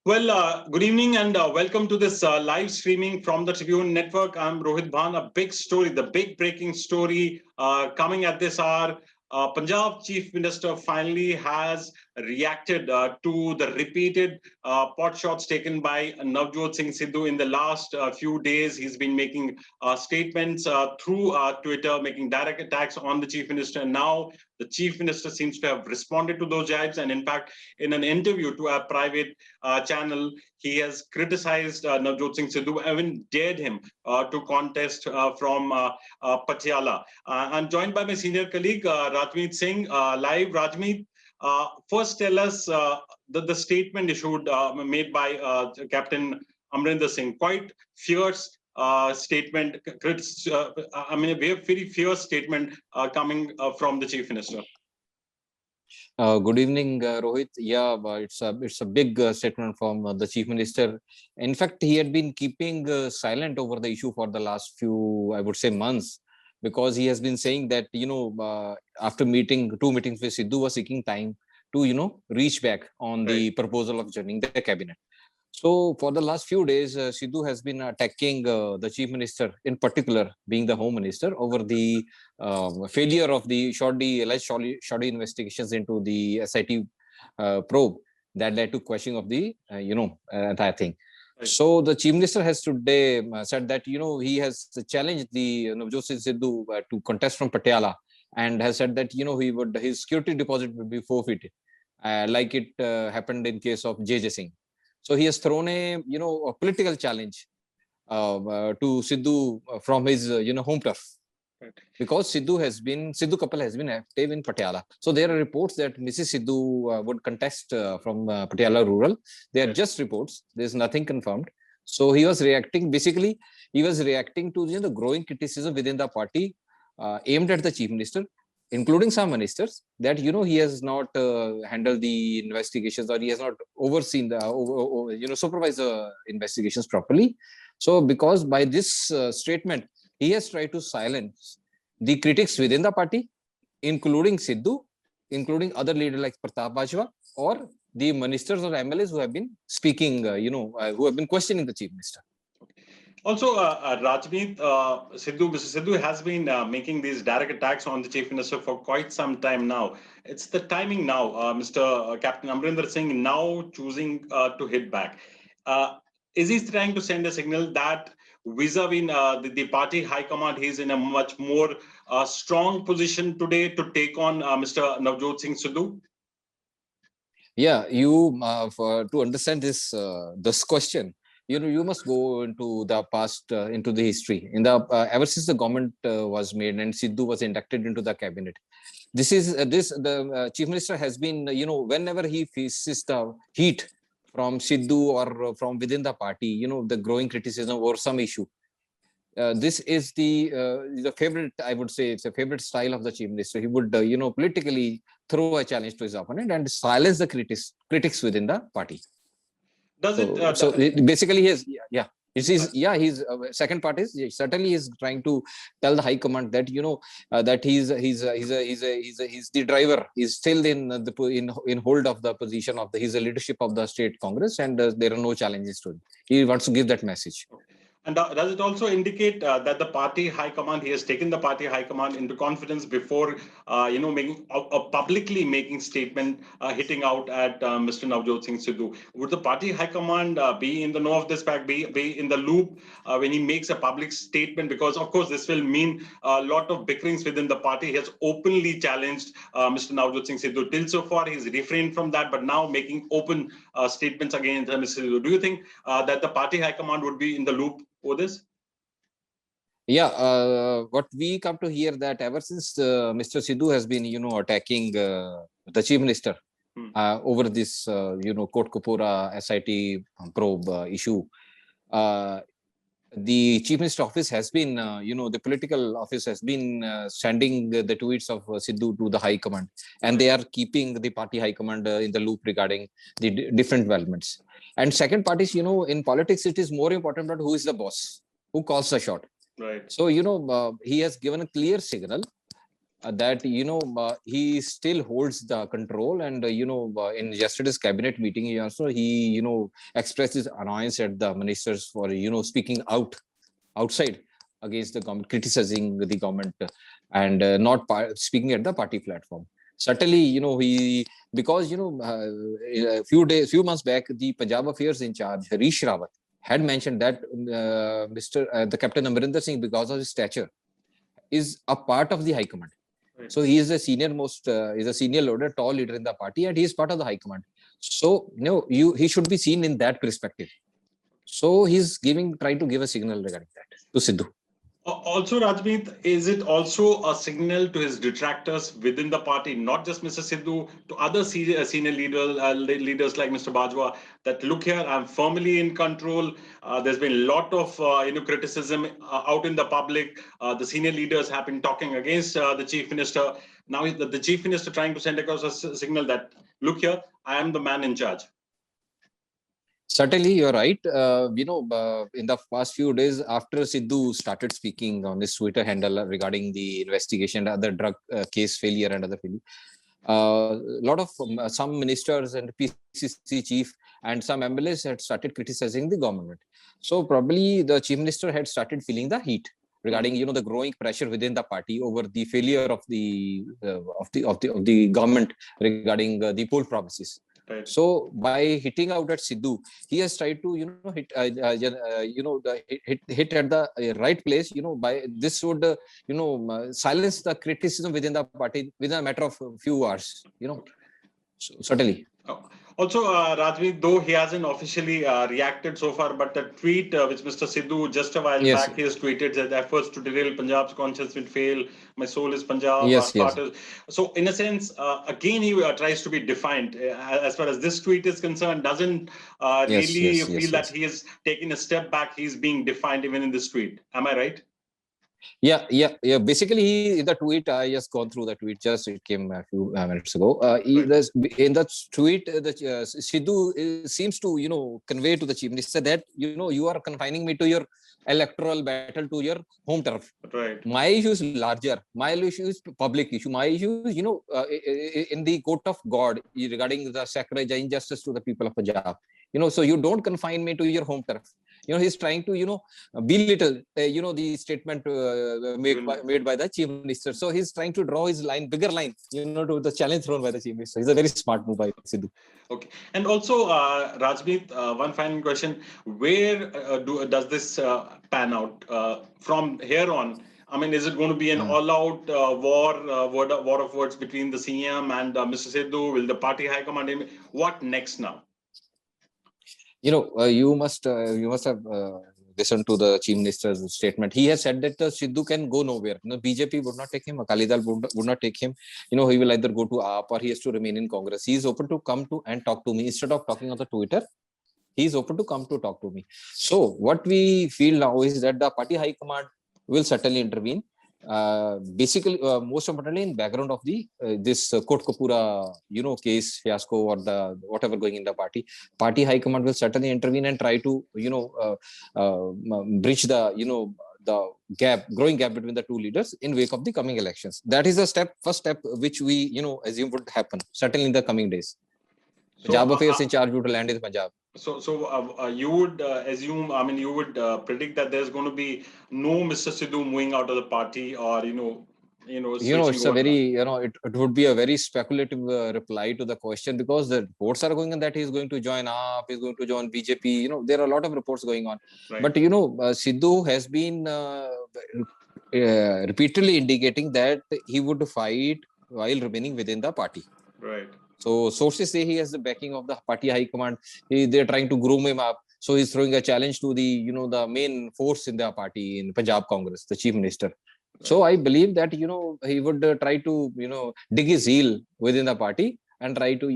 Good evening and welcome to this live streaming from the Tribune Network. I'm Rohit Bhan. A big story, the big breaking story coming at this hour. Punjab Chief Minister finally has reacted to the repeated pot shots taken by Navjot Singh Sidhu in the last few days. He's been making statements through Twitter, making direct attacks on the Chief Minister. And now the Chief Minister seems to have responded to those jibes. And in fact, in an interview to a private channel, he has criticized Navjot Singh Sidhu, even dared him to contest from Patiala. I'm joined by my senior colleague, Rajmeet Singh, live. Rajmeet, first tell us the statement issued, made by Captain Amarinder Singh. Quite fierce statement, I mean, a very fierce statement coming from the Chief Minister. Good evening, Rohit. Yeah, it's a big statement from the Chief Minister. In fact, he had been keeping silent over the issue for the last few, I would say, months, because he has been saying that, after two meetings with Sidhu, was seeking time to, reach back on the proposal of joining the cabinet. So for the last few days, Sidhu has been attacking the Chief Minister, in particular, being the Home Minister, over the failure of the alleged shoddy investigations into the SIT probe that led to questioning of the, entire thing. Right. So the Chief Minister has today said that, he has challenged the Navjot Singh Sidhu to contest from Patiala, and has said that, his security deposit would be forfeited, like it happened in case of JJ Singh. So he has thrown a political challenge to Sidhu from his home turf, because Sidhu couple has been active in Patiala. So there are reports that Mrs. Sidhu would contest from Patiala rural. They are just reports. There's nothing confirmed. So he was reacting. Basically, he was reacting to the growing criticism within the party aimed at the Chief Minister, including some ministers, that he has not handled the investigations, or he has not overseen the supervised the investigations properly. So because by this statement, he has tried to silence the critics within the party, including Sidhu, including other leaders like Pratap Bajwa, or the ministers or MLAs who have been speaking, who have been questioning the Chief Minister. Also, Rajmeet, Mr. Sidhu has been making these direct attacks on the Chief Minister for quite some time now. It's the timing now, Mr. Captain Amarinder Singh now choosing to hit back. Is he trying to send a signal that vis-a-vis the party high command, he's in a much more strong position today to take on Mr. Navjot Singh Sidhu? Yeah, to understand this question, you must go into the past, into the history. Ever since the government was made and Sidhu was inducted into the cabinet, the Chief Minister has been, whenever he faces the heat from Sidhu or from within the party, the growing criticism over some issue, this is the favorite, I would say, it's a favorite style of the Chief Minister. He would, politically throw a challenge to his opponent and silence the critics within the party. Basically, his second part is certainly he's trying to tell the high command that that he's the driver. He's still in hold of the position of he's the leadership of the state Congress, and there are no challenges to him. He wants to give that message. And does it also indicate that the party high command, he has taken the party high command into confidence before, making publicly making statement hitting out at Mr. Navjot Singh Sidhu? Would the party high command be in the know of this fact, be in the loop when he makes a public statement? Because of course this will mean a lot of bickerings within the party. He has openly challenged Mr. Navjot Singh Sidhu. Till so far he's refrained from that, but now making open statements against Mr. Sidhu. Do you think that the party high command would be in the loop for this? Yeah, what we come to hear that ever since Mr. Sidhu has been, attacking the Chief Minister over this, Kotkapura SIT probe issue, the Chief Minister office has been, the political office has been sending the tweets of Sidhu to the high command, and they are keeping the party high command in the loop regarding the different developments. And second part is, in politics, it is more important about who is the boss, who calls the shot. Right. So, he has given a clear signal that he still holds the control, and in yesterday's cabinet meeting he expressed his annoyance at the ministers for speaking outside against the government, criticizing the government, and not speaking at the party platform. Certainly, he, because a few months back, the Punjab Affairs in charge, Harish Rawat, had mentioned that the Captain Amarinder Singh, because of his stature, is a part of the High Command. Right. So he is the senior leader, tall leader in the party, and he is part of the High Command. So he should be seen in that perspective. So he's trying to give a signal regarding that to Sidhu. Also, Rajmeet, is it also a signal to his detractors within the party, not just Mr. Sidhu, to other senior leaders like Mr. Bajwa, that look here, I'm firmly in control. There's been a lot of criticism out in the public. The senior leaders have been talking against the chief minister. Now the chief minister trying to send across a signal that, look here, I am the man in charge. Certainly, you're right. In the past few days after Sidhu started speaking on his Twitter handle regarding the investigation, other drug case failure and other failure, a lot of some ministers and PCC chief and some MLAs had started criticizing the government. So probably the chief minister had started feeling the heat regarding the growing pressure within the party over the failure of the government regarding the poll promises. Right. So by hitting out at Sidhu, he has tried to hit at the right place. By this would silence the criticism within the party within a matter of a few hours. So, certainly. Also, Rajmeet, though he hasn't officially reacted so far, but the tweet which Mr. Sidhu just a while back, he has tweeted that efforts to derail Punjab's conscience will fail. My soul is Punjab. Yes. So, in a sense, again, he tries to be defiant. As far as this tweet is concerned, doesn't really feel that he is taking a step back. He's being defiant even in this tweet. Am I right? Yeah. Basically, the tweet, I just gone through the tweet. Just it came a few minutes ago. In that tweet, Sidhu seems to convey to the chief minister that you are confining me to your electoral battle, to your home turf. Right. My issue is larger. My issue is public issue. My issue is in the court of God regarding the sacrilege injustice to the people of Punjab. So you don't confine me to your home turf. He's trying to belittle the statement made by the chief minister. So he's trying to draw his bigger line to the challenge thrown by the chief minister. He's a very smart move by Sidhu. Okay, and also Rajmeet, one final question: where does this pan out from here on? I mean, is it going to be an all-out war of words between the CM and Mr. Sidhu? Will the party high command? What next now? You must have listened to the chief minister's statement. He has said that Sidhu can go nowhere. BJP would not take him. Akali Dal would not take him. He will either go to AAP or he has to remain in Congress. He is open to come to and talk to me instead of talking on the Twitter. He is open to come to talk to me. So what we feel now is that the party high command will certainly intervene. Basically, most importantly, in background of the this Kotkapura case fiasco or the whatever going in the party high command will certainly intervene and try to bridge the growing gap between the two leaders in wake of the coming elections. That is the first step which we assume would happen certainly in the coming days. Punjab affairs in charge would land in Punjab. So you would assume, I mean, you would predict that there's going to be no Mr. Sidhu moving out of the party, or it's a very it would be a very speculative reply to the question, because the reports are going on that he is going to join AAP, he is going to join BJP. There are a lot of reports going on, right. But Sidhu has been repeatedly indicating that he would fight while remaining within the party. Right. So sources say he has the backing of the party high command. They're trying to groom him up. So he's throwing a challenge to the the main force in the party in Punjab Congress, the chief minister. Right. So I believe that he would try to dig his heel within the party and try to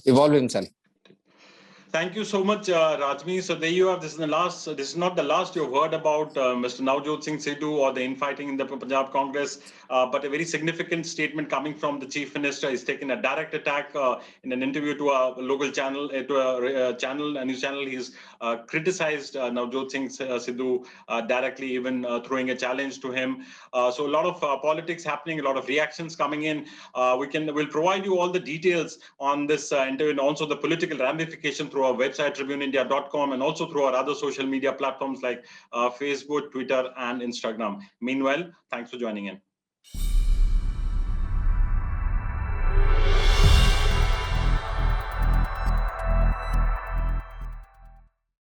evolve himself. Thank you so much, Rajmi. So there you have. This is the last. This is not the last you've heard about Mr. Navjot Singh Sidhu or the infighting in the Punjab Congress, but a very significant statement coming from the Chief Minister. He's taken a direct attack in an interview to a local channel, a news channel. He's criticized Navjot Singh Sidhu directly, even throwing a challenge to him. So a lot of politics happening, a lot of reactions coming in. We'll provide you all the details on this interview and also the political ramification through our website, tribuneindia.com, and also through our other social media platforms like Facebook, Twitter, and Instagram. Meanwhile, thanks for joining in.